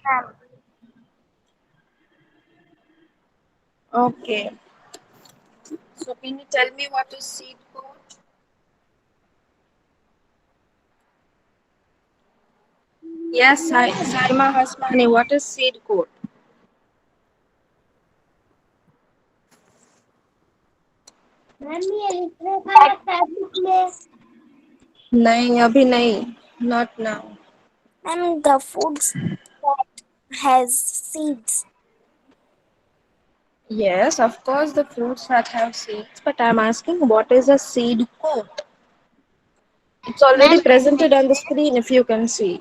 ma'am. Okay. So can you tell me what is seed coat? Yes, Saima Hasmani, what is seed coat? Ma'am ये लिख रखा है tablet में. नहीं अभी नहीं. Not now. Ma'am, the foods that has seeds. Yes, of course the fruits that have seeds, but I'm asking what is a seed coat? It's already Ma'am, presented on the screen if you can see.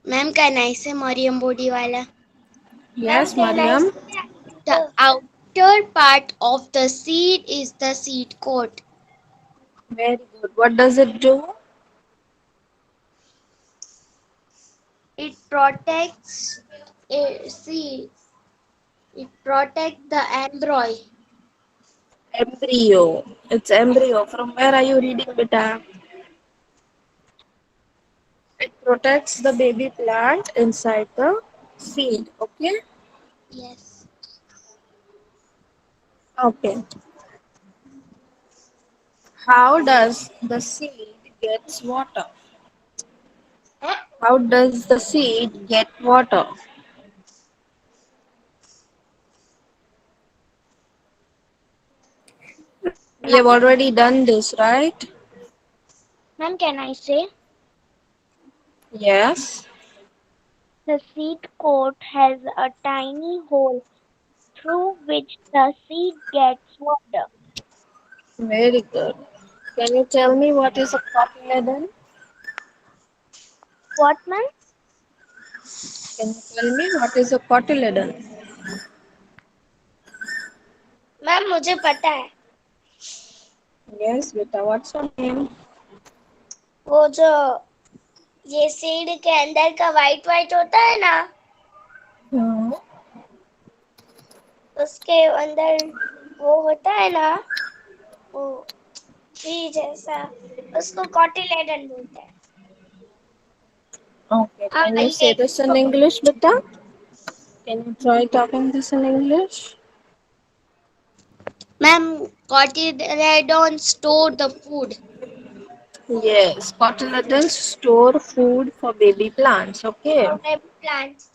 Ma'am कहना इसे मरियम बोडी वाला. Ma'am Yes, कहना Mariam. इसे the outer part of the seed is the seed coat. Very good. What does it do? It protects a seed. It protects the embryo. Embryo. It's embryo. From where are you reading, beta? It protects the baby plant inside the seed. Okay? Yes. Okay. How does the seed gets water? How does the seed get water? We have already done this, right? Ma'am, can I say Yes. the seed coat has a tiny hole through which the seed gets water. Very good. Can you tell me what is a cotyledon? What, ma'am? Can you tell me what is a cotyledon? Ma'am मुझे पता है. Yes, beta. What's your name? वो जो ये seed के अंदर का white white होता है ना, Hmm. उसके अंदर वो होता है ना, वो ट्री जैसा, उसको कॉटिलेडन बोलते हैं. Okay. हाँ Can you say ये this in English, beta? Can you try talking this in English? Ma'am cotyledon store the food. Yes. Cotyledons store food for baby plants. Okay. For baby plants.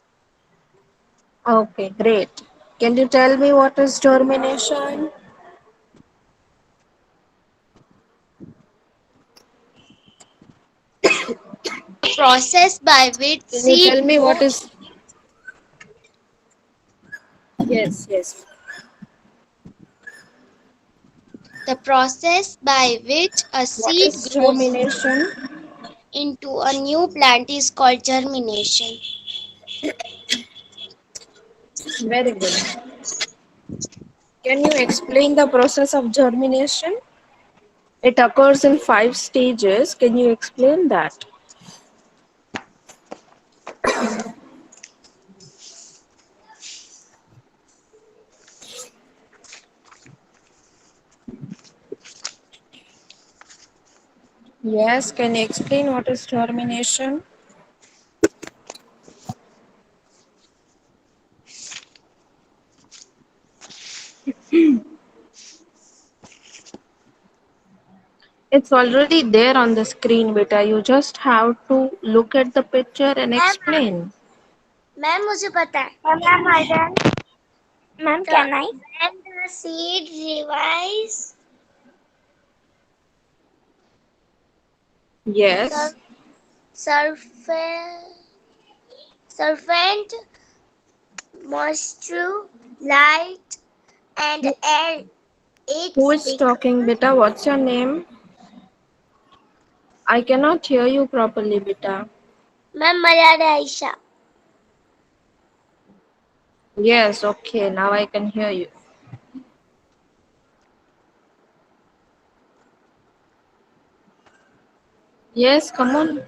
Okay. Great. Can you tell me what is germination? Process by which Can you seed tell me what grows. is? Yes. Yes. The process by which a What seed is grows germination? into a new plant is called germination. Very good. Can you explain the process of germination? It occurs in 5 stages. Can you explain that? Yes, can you explain what is germination? It's already there on the screen, beta. You just have to look at the picture and ma'am explain. Ma'am मुझे पता है. Ma'am I done. Ma'am can I. When the seed revives, Yes. sur- surface, servant, moisture, light, and Who, air, who it's is become. talking, beta? What's your name? I cannot hear you properly, beta. Ma'am मर्यादा Ayesha. Yes, okay. Now I can hear you. Yes, come on.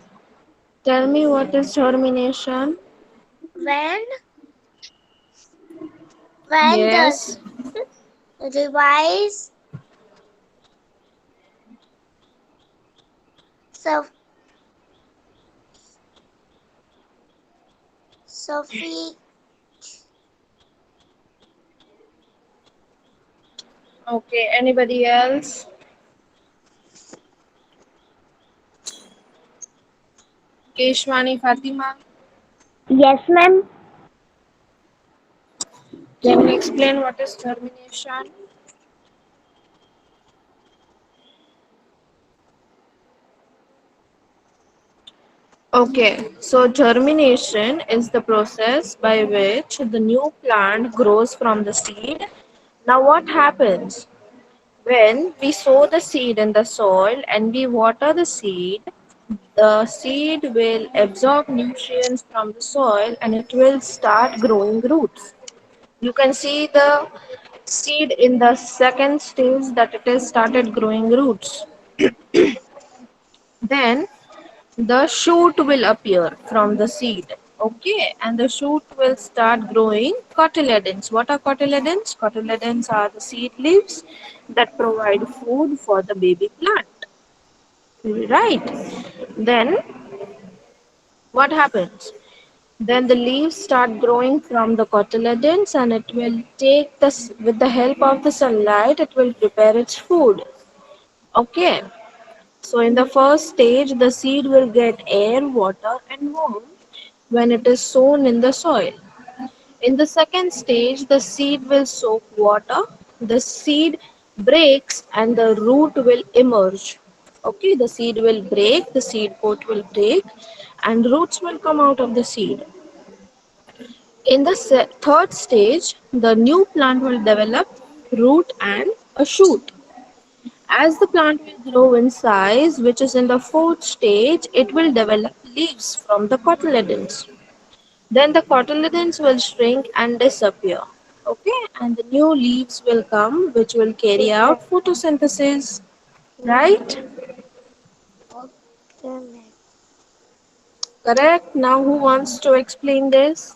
Tell me what is germination? When when the Yes. revise surf, Sophie. Okay, anybody else? Keshwani Fatima, Yes, ma'am. can you explain what is germination? Okay, so germination is the process by which the new plant grows from the seed. Now, what happens when we sow the seed in the soil and we water the seed will absorb nutrients from the soil and it will start growing roots. You can see the seed in the second stage that it has started growing roots. Then the shoot will appear from the seed. Okay, and the shoot will start growing cotyledons. What are cotyledons? Cotyledons are the seed leaves that provide food for the baby plant. Right. Then what happens? Then the leaves start growing from the cotyledons and it will take this with the help of the sunlight, it will prepare its food. Okay. So in the first stage, the seed will get air, water, and warmth when it is sown in the soil. In the second stage, the seed will soak water, the seed breaks, and the root will emerge. Okay, the seed will break, the seed coat will break, and roots will come out of the seed. In the third stage, the new plant will develop root and a shoot. As the plant will grow in size, which is in the fourth stage, it will develop leaves from the cotyledons. Then the cotyledons will shrink and disappear. Okay, and the new leaves will come, which will carry out photosynthesis. Right? Okay, ma'am. Correct. Now, who wants to explain this?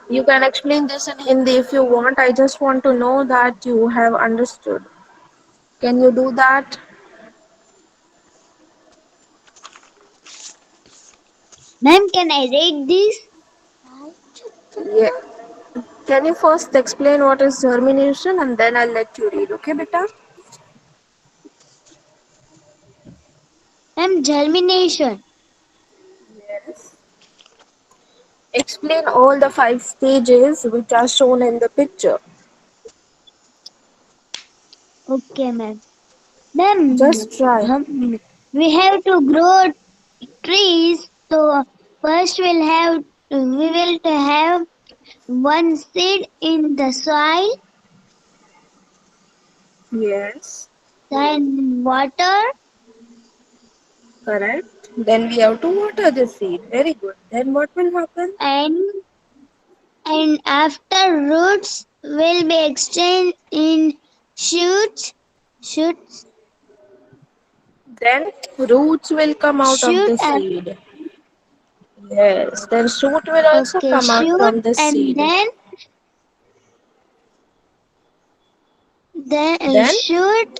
You can explain this in Hindi if you want. I just want to know that you have understood. Can you do that? Ma'am, can I read this? Yeah. Can you first explain what is germination and then I'll let you read, okay, beta? Ma'am, germination. Yes. Explain all the five stages which are shown in the picture. Okay, ma'am. Ma'am, Just try. we have to grow trees. So first we will to have one seed in the soil, Yes. then water, Correct. Then we have to water the seed. Very good. Then what will happen? and after roots will be exchanged in shoots, shoots, Then roots will come out of shoot the and seed. Yes. Then shoot will also okay, come out shoot from the and seed. then Then shoot,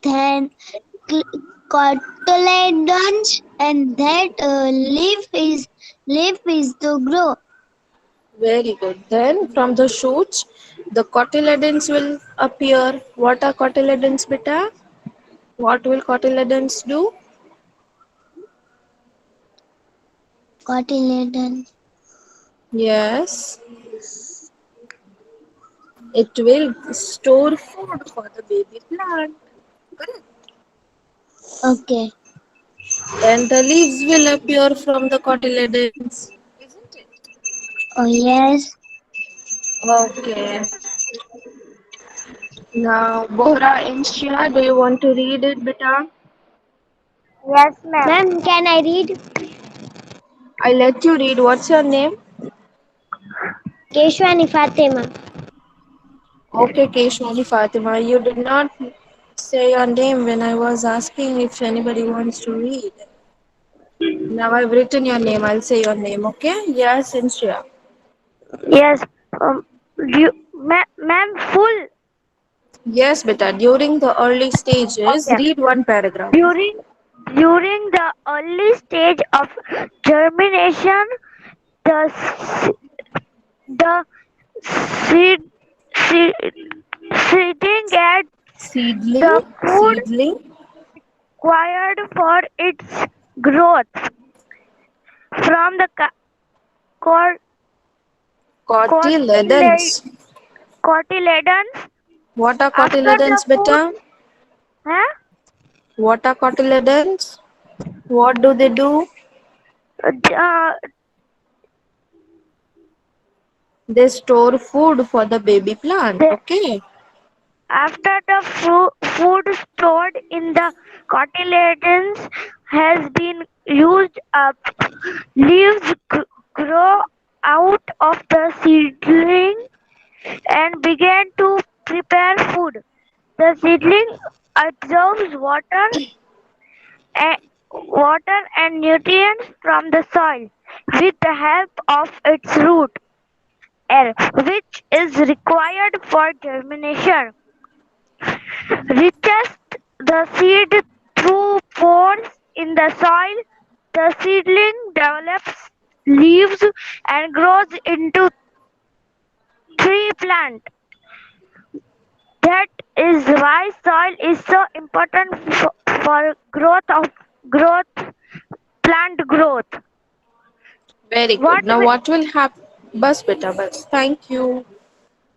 then cl- cotyledons, and that leaf is to grow. very good. Then from the shoots, the cotyledons will appear. What are cotyledons, beta? What will cotyledons do? Cotyledons. Yes, it will store food for the baby plant. Correct. Okay. Then the leaves will appear from the cotyledons. Isn't it? Oh yes. Okay. Now, Bohra Inshia, do you want to read it, beta? Yes, ma'am. Ma'am, can I read? I let you read. What's your name? Keshwani Fatima. Okay, Keshwani Fatima. You did not say your name when I was asking if anybody wants to read. Now I've written your name. I'll say your name, okay? Yes, Inshia. Yes. Ma'am, full. Yes, beta. During the early stages, Okay. read one paragraph. During during the early stage of germination, the The seed, seed, seedling gets Seedling, the food seedling, required for its growth from the cor- cotyledons. cotyle- cotyledons. What are After the cotyledons, food, beta? huh? What are cotyledons? What do they do? uh, They store food for the baby plant. the, Okay. after the food stored in the cotyledons has been used up, leaves grow out of the seedling and begin to prepare food. The seedling absorbs and, water and nutrients from the soil with the help of its root air, which is required for germination. Reaches the seed through pores in the soil. The seedling develops leaves and grows into tree plant. That is why soil is so important for growth plant growth. Very good. What Now, we, what will happen? Bus, beta, bus. Thank you.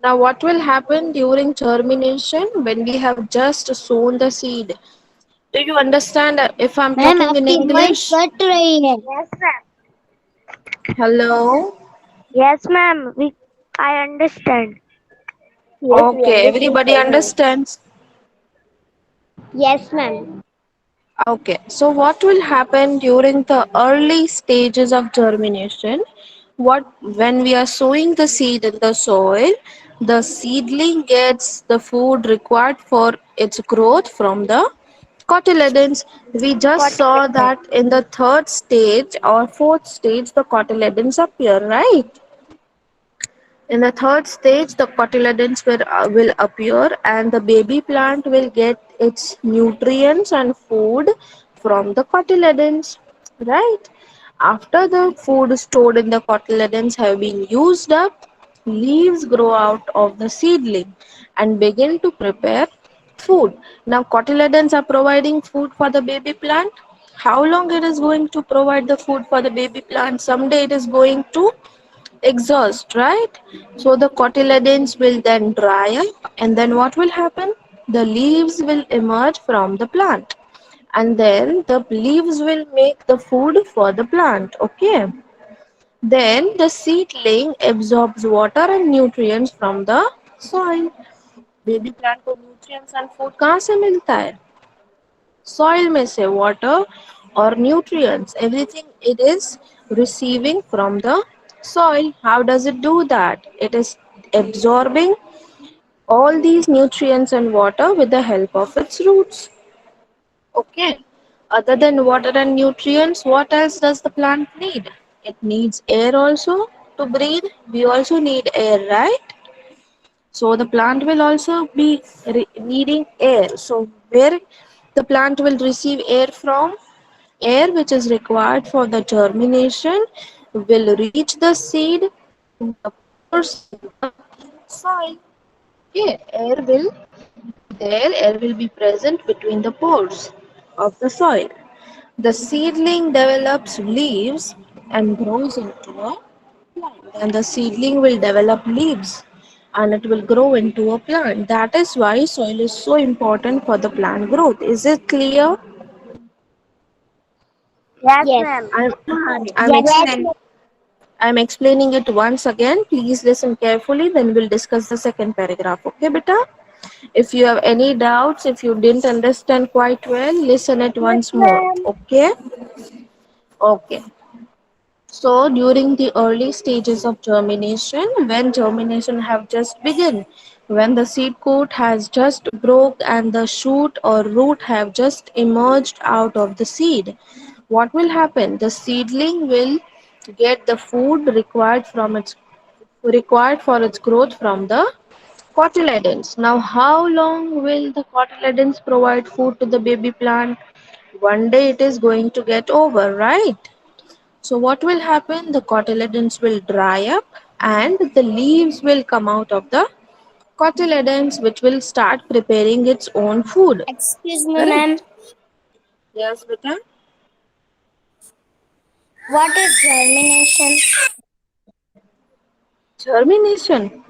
Now, what will happen during germination when we have just sown the seed? Do you understand if I'm ma'am talking in आपकी voice English? Cut रही है. yes ma'am. Hello? Yes ma'am. I understand. Yes, we Okay, understand. everybody Tell me. understands. Yes, ma'am. Okay, so what will happen during the early stages of germination? What when we are sowing the seed in the soil, the seedling gets the food required for its growth from the cotyledons. We just saw Coordinated. that in the third stage or fourth stage, the cotyledons appear, right? In the third stage, the cotyledons will appear and the baby plant will get its nutrients and food from the cotyledons, right? After the food stored in the cotyledons have been used up, leaves grow out of the seedling and begin to prepare food. Now, cotyledons are providing food for the baby plant. How long it is going to provide the food for the baby plant? Someday it is going to exhaust, right? So the cotyledons will then dry up, and then what will happen? The leaves will emerge from the plant, and then the leaves will make the food for the plant. Okay. Then the seedling absorbs water and nutrients from the soil. Baby plant को nutrients and food कहाँ से मिलता है? Soil में से water or nutrients, everything it is receiving from the soil. How does it do that? It is absorbing all these nutrients and water with the help of its roots. Okay. Other than water and nutrients, what else does the plant need? It needs air also to breathe. We also need air, right? So the plant will also be needing air. So where the plant will receive air from? Air which is required for the germination will reach the seed through the pores in the soil. Okay, air will be present between the pores of the soil. The seedling develops leaves and grows into a plant. And the seedling will develop leaves and it will grow into a plant. That is why soil is so important for the plant growth. Is it clear? Yes Yes. ma'am. I'm I'm Yes, explaining. ma'am. I'm explaining it once again. Please listen carefully, then we'll discuss the second paragraph. Okay, beta? If you have any doubts, if you didn't understand quite well, listen it Yes once more. ma'am. Okay? Okay. So during the early stages of germination, when germination have just begun, when the seed coat has just broke and the shoot or root have just emerged out of the seed, what will happen? The seedling will get the food required for its growth from the cotyledons. Now, how long will the cotyledons provide food to the baby plant? One day it is going to get over, right? So what will happen? The cotyledons will dry up and the leaves will come out of the cotyledons, which will start preparing its own food. Excuse me, ma'am. Correct? Yes, beta. What is germination? Germination.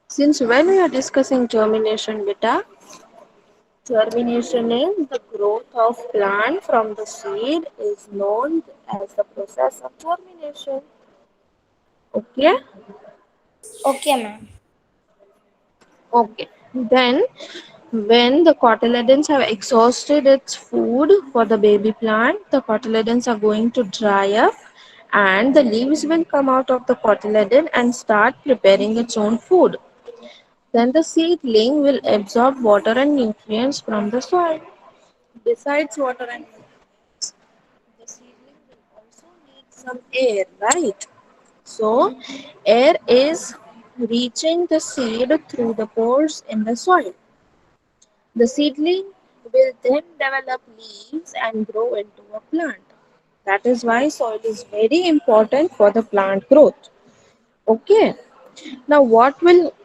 Since when we are discussing germination, beta? Germination is the growth of plant from the seed is known as the process of germination. Okay? Okay, ma'am. Okay. Then when the cotyledons have exhausted its food for the baby plant, the cotyledons are going to dry up and the leaves will come out of the cotyledon and start preparing its own food. Then the seedling will absorb water and nutrients from the soil. Besides water and nutrients, the seedling will also need some air, right? So, air is reaching the seed through the pores in the soil. The seedling will then develop leaves and grow into a plant. That is why soil is very important for the plant growth. Okay. Now,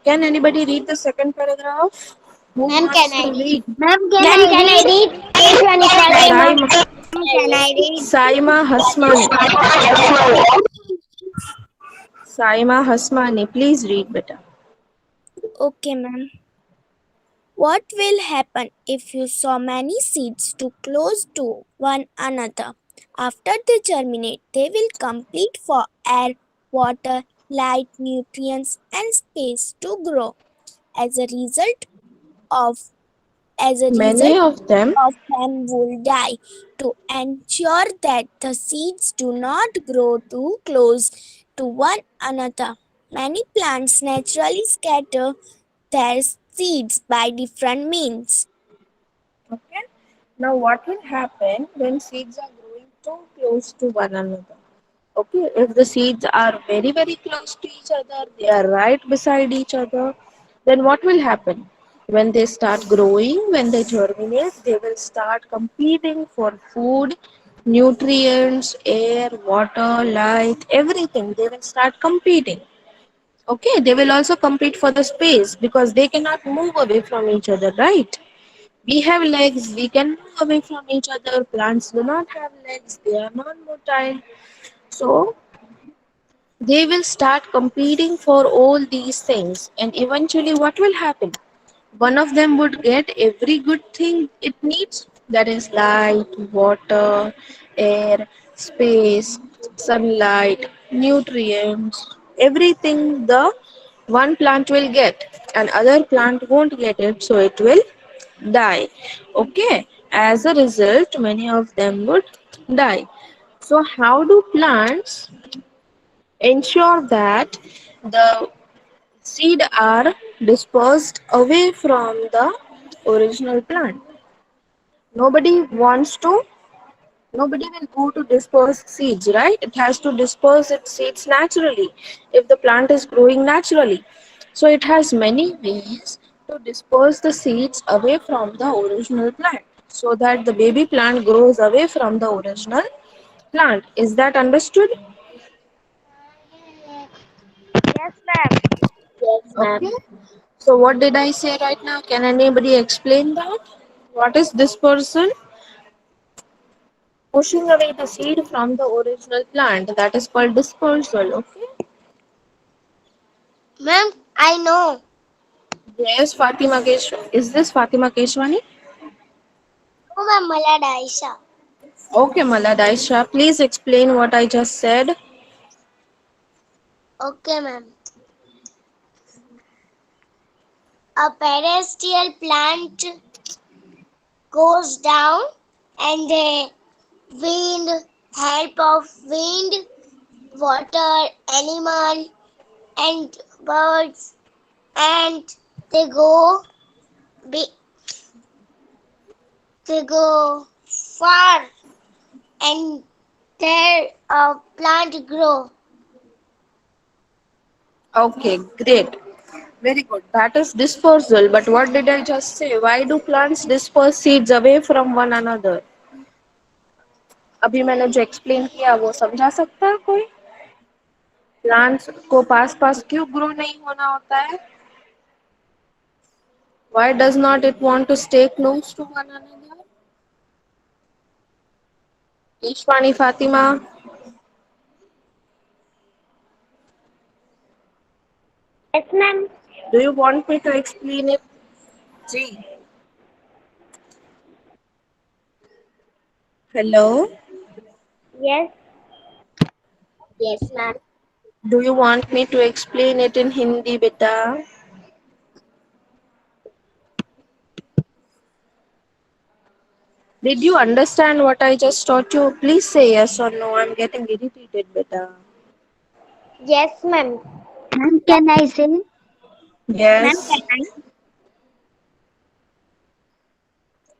can anybody read the second paragraph? Who Ma'am, can wants I to read? read? Ma'am, can Ma'am, I can I read? read? Page 25, ma'am. Saima, Can I read? Saima Hasmani. Saima Hasmani, please read better. Okay, ma'am. What will happen if you sow many seeds too close to one another? After they germinate, they will compete for air, water, light, nutrients, and space to grow. As a result of as a result Many of them, of them will die. To ensure that the seeds do not grow too close to one another, many plants naturally scatter their seeds by different means. okay. Now, what will happen when seeds are growing too close to one another? Okay, if the seeds are very, very close to each other, they are right beside each other, then what will happen? When they start growing, when they germinate, they will start competing for food, nutrients, air, water, light, everything. They will start competing. Okay, they will also compete for the space because they cannot move away from each other, right? We have legs, we can move away from each other. Plants do not have legs, they are non motile. So, they will start competing for all these things, and eventually, what will happen? One of them would get every good thing it needs, that is, light, water, air, space, sunlight, nutrients, everything the one plant will get, and other plant won't get it, so it will die. Okay, as a result, many of them would die. So, how do plants ensure that the seed are dispersed away from the original plant? Nobody wants to nobody will go to disperse seeds, right? It has to disperse its seeds naturally if the plant is growing naturally. So it has many ways to disperse the seeds away from the original plant so that the baby plant grows away from the original plant. Is that understood? Yes, ma'am. Yes, Okay. ma'am. So what did I say right now? Can anybody explain that? What is this person? Pushing away the seed from the original plant. That is called dispersal. Okay. Ma'am, I know. Yes, Fatima Keshwani. Is this Fatima Keshwani? Oh, ma'am, Malad Aisha. Okay, Malad Aisha. Please explain what I just said. Okay, ma'am. A pedestal plant goes down and the wind, help of wind, water, animal and birds and they go be, they go far and there a plant grow. Okay, great. Very good. That is dispersal. But what did I just say? Why do plants disperse seeds away from one another? अभी मैंने जो explain किया वो समझा सकता है कोई? Plants को पास पास क्यों ग्रो नहीं होना होता है? Why does not it want to stay close to one another? Ishwani Fatima, Yes, ma'am. do you want me to explain it? Ji. Hello. Yes. Yes, ma'am. Do you want me to explain it in Hindi, beta? Did you understand what I just taught you? Please say yes or no. I'm getting irritated, beta. Yes, ma'am. Ma'am, can I say? Ma'am, Yes. can I?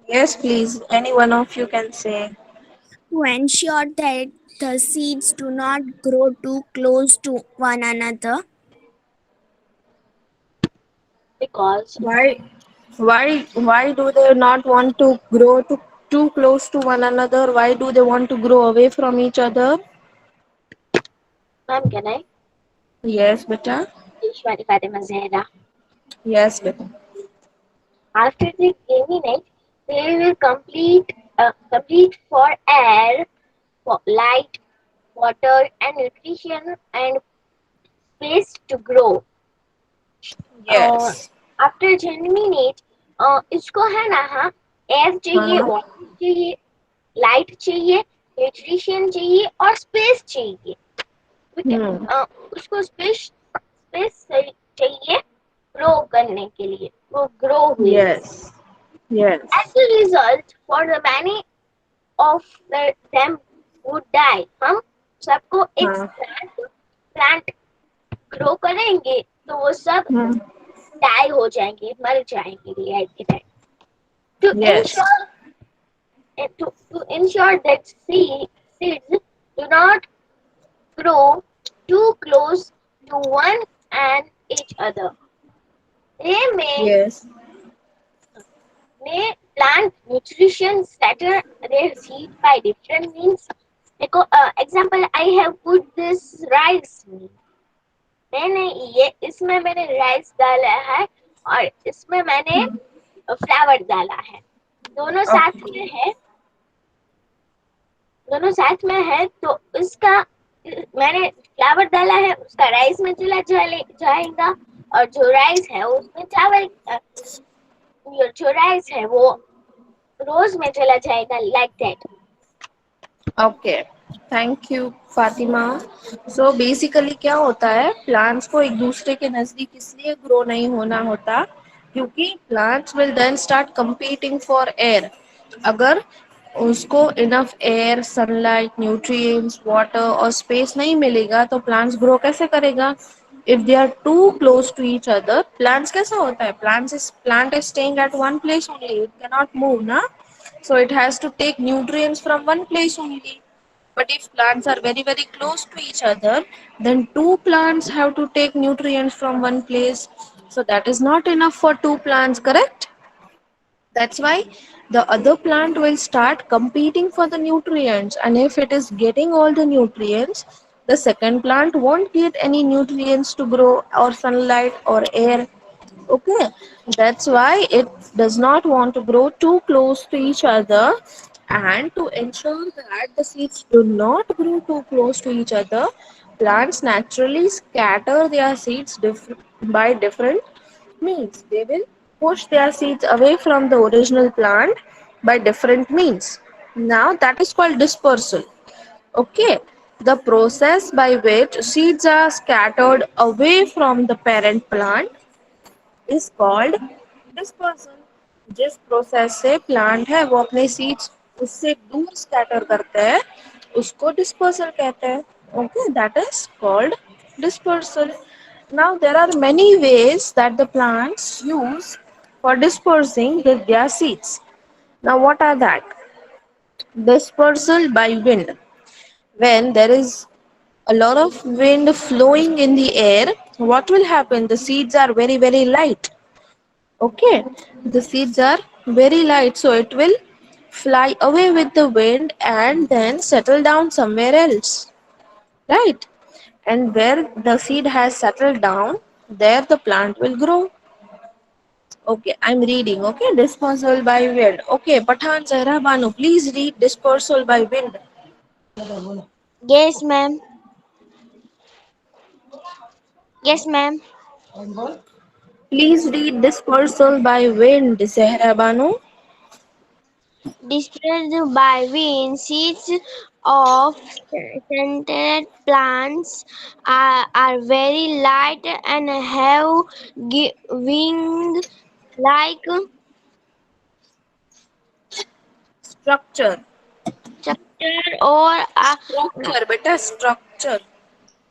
Yes, please. Any one of you can say. To ensure that the seeds do not grow too close to one another, Because Why? Why do they not want to grow too close to one another? Why do they want to grow away from each other? ma'am, can I? Yes, beta. Ishwari Fatima Zehra. Yes, beta. After they germinate, they will complete for air, for light, water, and nutrition and space to grow. Uh, Yes. after germinate, इसको है ना हाँ air चाहिए, हाँ. Water चाहिए, light चाहिए, nutrition चाहिए और स्पेस चाहिए. ठीक है. Hmm. उसको स्पेस चाहिए ग्रो करने के लिए, वो ग्रो हुए. Yes. Yes. As a result, for the many of them would die. हम सबको एक हाँ. प्लांट ग्रो करेंगे तो वो सब Hmm. डाई हो जाएंगे, मर जाएंगे at the time. To Yes. ensure to ensure that seeds do not grow too close to one and each other. They Yes. may plant nutrition scatter their seed by different means. Example, I have put this rice. मैंने ये इसमें मैंने rice डाला है और इसमें मैंने flower डाला है. दोनों साथ Okay. में है, दोनों साथ में है तो उसका मैंने फ्लावर डाला है, उसका राइस में चला जाएगा और जो राइस है उसमें चावल, जो राइस है वो रोज में चला जाएगा, like that. Okay, thank you Fatima. So basically क्या होता है, प्लांट्स को एक दूसरे के नज़दीक इसलिए ग्रो नहीं होना होता क्योंकि plants will then start competing for air. अगर उसको enough air, sunlight, nutrients, water और स्पेस नहीं मिलेगा तो प्लांट्स ग्रो कैसे करेगा? If they are too close to each other, plants कैसा होता है, plant is staying at one place only, it can not move ना. So it has to take nutrients from one place only. But if plants are very very close to each other, then two plants have to take nutrients from one place. So that is not enough for two plants, correct? That's why the other plant will start competing for the nutrients, and if it is getting all the nutrients, the second plant won't get any nutrients to grow, or sunlight, or air. Okay, that's why it does not want to grow too close to each other. And to ensure that the seeds do not grow too close to each other, plants naturally scatter their seeds by different means. They will push their seeds away from the original plant by different means. Now that is called dispersal. Okay, the process by which seeds are scattered away from the parent plant is called dispersal. जिस process से plant है वो अपने seeds उससे दूर scatter करते हैं उसको डिस्पर्सल कहते हैं. Okay, that is called dispersal. Now there are many ways that the plants use for dispersing their seeds. Now what are that? Dispersal by wind. When there is a lot of wind flowing in the air, what will happen? The seeds are very very light. Okay, the seeds are very light, so it will fly away with the wind and then settle down somewhere else, right? And where the seed has settled down, there the plant will grow. Okay, I'm reading. Okay, dispersal by wind. Okay, Pathan Zahra Banu, please read dispersal by wind. Yes, ma'am. Yes, ma'am. Please read dispersal by wind, Zahra Banu. Dispersed by wind, seeds of scented plants are very light and have wing like Structure. structure or a Structure, beta, structure.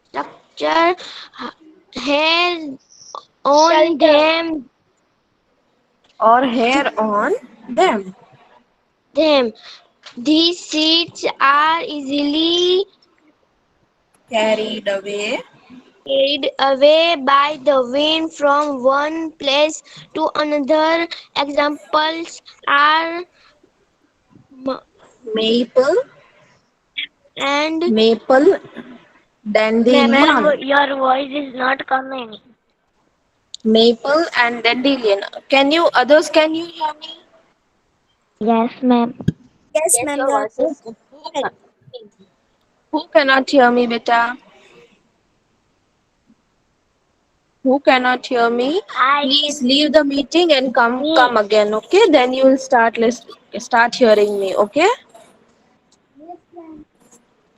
structure hair on them. Or hair on them. them. These seeds are easily Carried away. carried away by the wind from one place to another. Examples are m- Maple, and maple, ma'am, dandelion. your voice is not coming. Maple and dandelion. Can you hear me? Yes, ma'am. Yes, Yes, ma'am, your you are voice is Who, correct. who cannot hear me, beta? Who cannot hear me? I Please can leave the meeting and me. come again, okay? Then you will start hearing me, okay?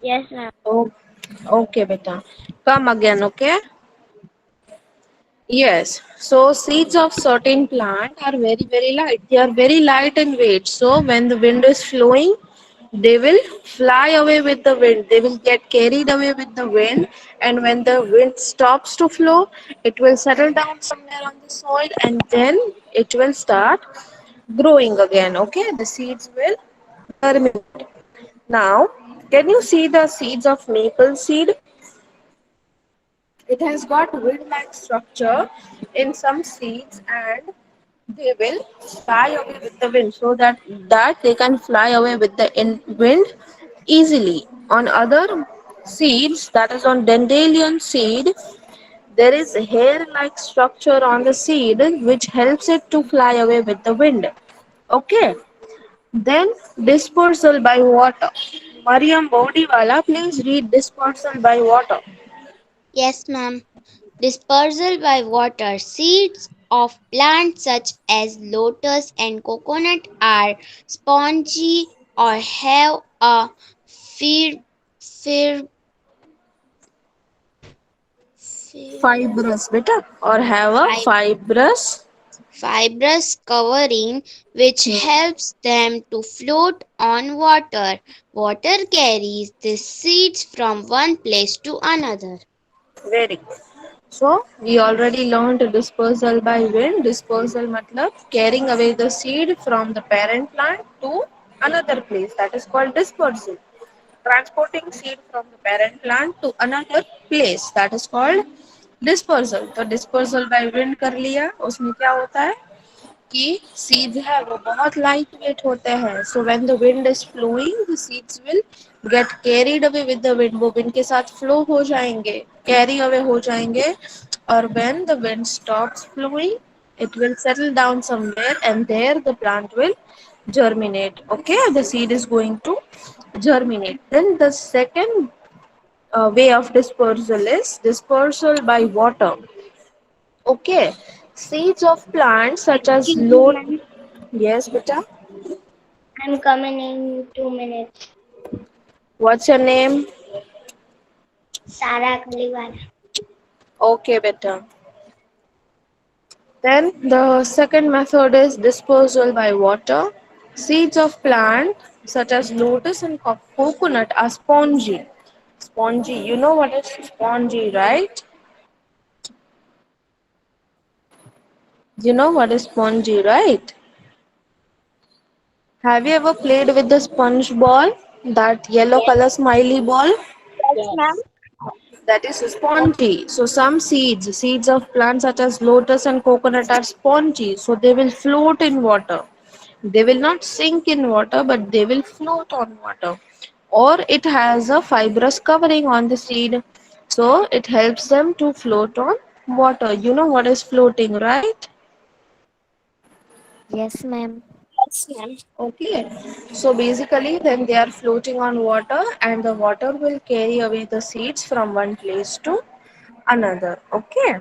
Yes, ma'am. Oh, okay, beta. Come again, okay? Yes. So seeds of certain plant are very light. They are very light in weight. So when the wind is flowing, they will fly away with the wind. They will get carried away with the wind. And when the wind stops to flow, it will settle down somewhere on the soil and then it will start growing again. Okay, the seeds will germinate. Now, can you see the seeds of maple seed? It has got wind-like structure in some seeds and they will fly away with the wind so that they can fly away with the wind easily. On other seeds, that is on dandelion seed, there is a hair-like structure on the seed which helps it to fly away with the wind. Okay. Then dispersal by water. Mariam Bodiwala, please read dispersal by water. Yes, ma'am. Dispersal by water. Seeds of plants such as lotus and coconut are spongy or have a fir- fir- fir- Fibrous, beta, or have a fi- fibrous. fibrous covering which helps them to float on water. Water carries the seeds from one place to another. Very good. So we already learned dispersal by wind. Dispersal matlab carrying away the seed from the parent plant to another place. That is called dispersal. Transporting seed from the parent plant to another place. That is called dispersal. तो dispersal by wind कर लिया. उसमें क्या होता है कि seeds है वो बहुत लाइट वेट होते हैं. So when the wind is flowing the seeds will get carried away with the wind. वो विंड के साथ फ्लो हो जाएंगे, कैरी अवे हो जाएंगे. और when the wind stops flowing it will settle down somewhere and there the plant will germinate. Okay, the seed is going to germinate. Then the second way of dispersal is dispersal by water. Okay, seeds of plants such as Excuse me, lotus. ma'am. Yes, beta. I'm coming in 2 minutes. What's your name? Sara Kaliwala. Okay, beta. Then the second method is dispersal by water. Seeds of plant such as lotus and coconut are spongy. Spongy. You know what is spongy, right? You know what is spongy, right? Have you ever played with the sponge ball? That yellow Yes. color smiley ball? Yes, ma'am. Yes. That is spongy. So some seeds of plants such as lotus and coconut are spongy, so they will float in water. They will not sink in water, but they will float on water. Or it has a fibrous covering on the seed, so it helps them to float on water. You know what is floating, right? Yes, ma'am. Yes, ma'am. Okay, so basically, then they are floating on water, and the water will carry away the seeds from one place to another. Okay,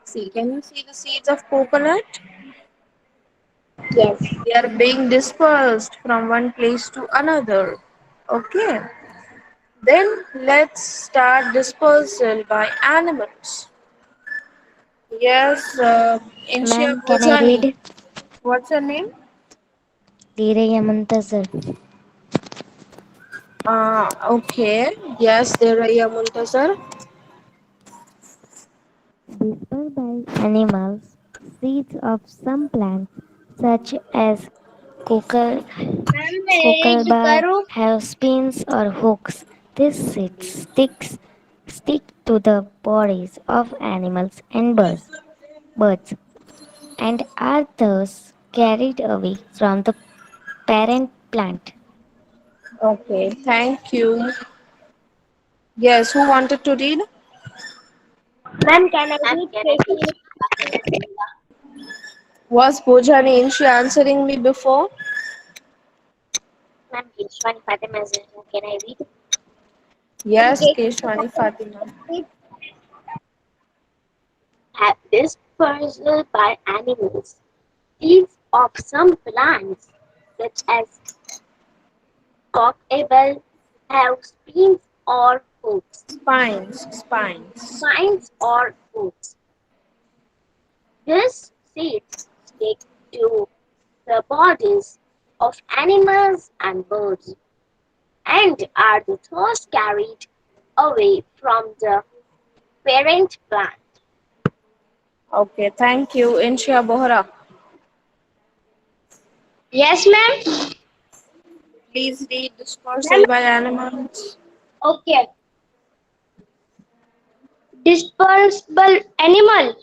see, can you see the seeds of coconut? Yes. They are being dispersed from one place to another. Okay, then let's start dispersal by animals. Yes, Inshia Ma'am, can I Bhojani. read? What's her name? Dhiraya Muntazir. Okay. Yes, Deraya Muntasar. Dispersed by animals, seeds of some plants, such as cockle, ma'am मैं read cocklebur, करूँ? have spines or hooks. These seeds stick to the bodies of animals and birds, and are thus carried away from the parent plant. Okay, thank you. Yes, who wanted to read? Ma'am can I read question? Was Bhojani Inshi answering me before? Ma'am Keshwani Fatima Zahra, can I read? Yes, Keshwani Fatima. Have dispersal by animals. Seeds of some plants, such as cockable, have spines or hooks. Spines. Spines or hooks. These seeds stick to the bodies of animals and birds and are thus carried away from the parent plant. Okay, thank you. Inshia Bohra. Yes, ma'am. Please read Ma'am, dispersal by animals. okay. Dispersible animal.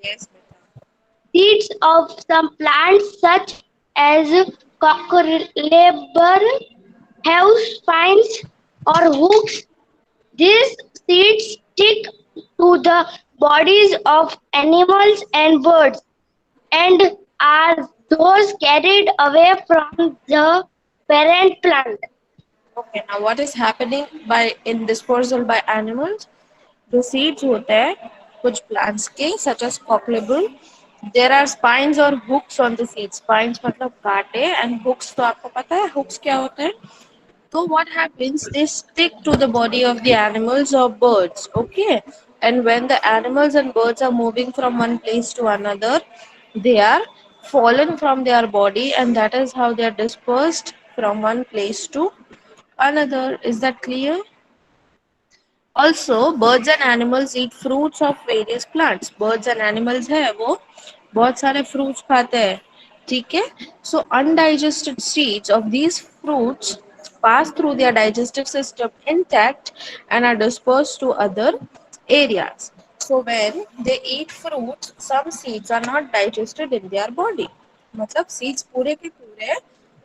Yes, beta. Seeds of some plants such as cockleburr have spines or hooks. These seeds stick to the bodies of animals and birds and are those carried away from the parent plant. Okay, now what is happening by in dispersal by animals? जो seeds होते हैं कुछ plants के such as cocklebur there are spines और hooks on the seed spines मतलब कांटे and hooks तो आपको पता है हुक्स क्या होते हैं so what happens they stick to the body of the animals or birds okay and when the animals and birds are moving from one place to another they are fallen from their body and that is how they are dispersed from one place to another is that clear also, birds and animals eat fruits of various plants. Birds and animals है वो बहुत सारे fruits खाते हैं ठीक है so undigested seeds of these fruits pass through their digestive system intact and are dispersed to other areas. So when they eat fruits, some seeds are not digested in their body. मतलब seeds पूरे के पूरे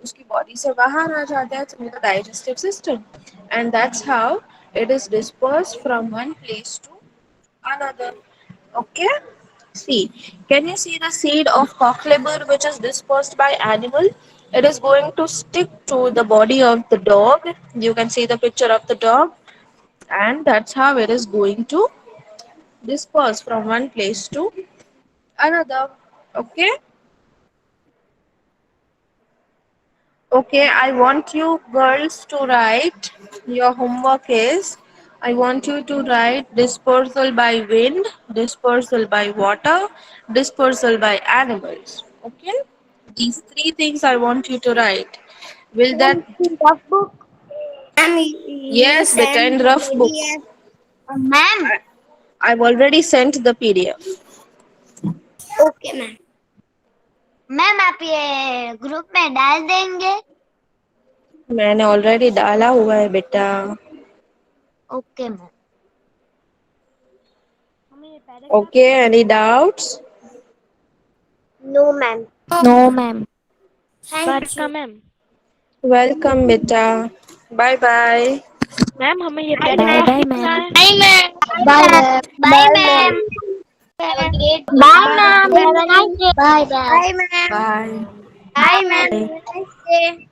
उसकी body से बाहर आ जाते हैं through the digestive system and that's how it is dispersed from one place to another okay see can you see the seed of cockleburr which is dispersed by animal it is going to stick to the body of the dog you can see the picture of the dog and that's how it is going to disperse from one place to another okay Okay, I want you girls to write. Your homework is I want you to write dispersal by wind, dispersal by water, dispersal by animals. Okay? These three things I want you to write. Will that Rough book. Ma'am, you yes, beta send in the rough book. PDF. Ma'am, I, I've already sent the PDF. Okay, ma'am. Ma'am आप ये group में डाल देंगे? मैंने already डाला हुआ है बेटा. Okay ma'am. Okay, any doubts? No ma'am. No, ma'am. Thank you. Ma'am welcome बेटा. Bye bye. मैम हमें ये Bye, pen Bye ma'am. bye, लिखना ma'am. है. Bye, ma'am. Bye, ma'am. Bye, ma'am. Have a great day. Bye, ma'am. Have a nice day. Bye, ma'am. Bye, ma'am. Bye. Bye, ma'am. Have a nice day.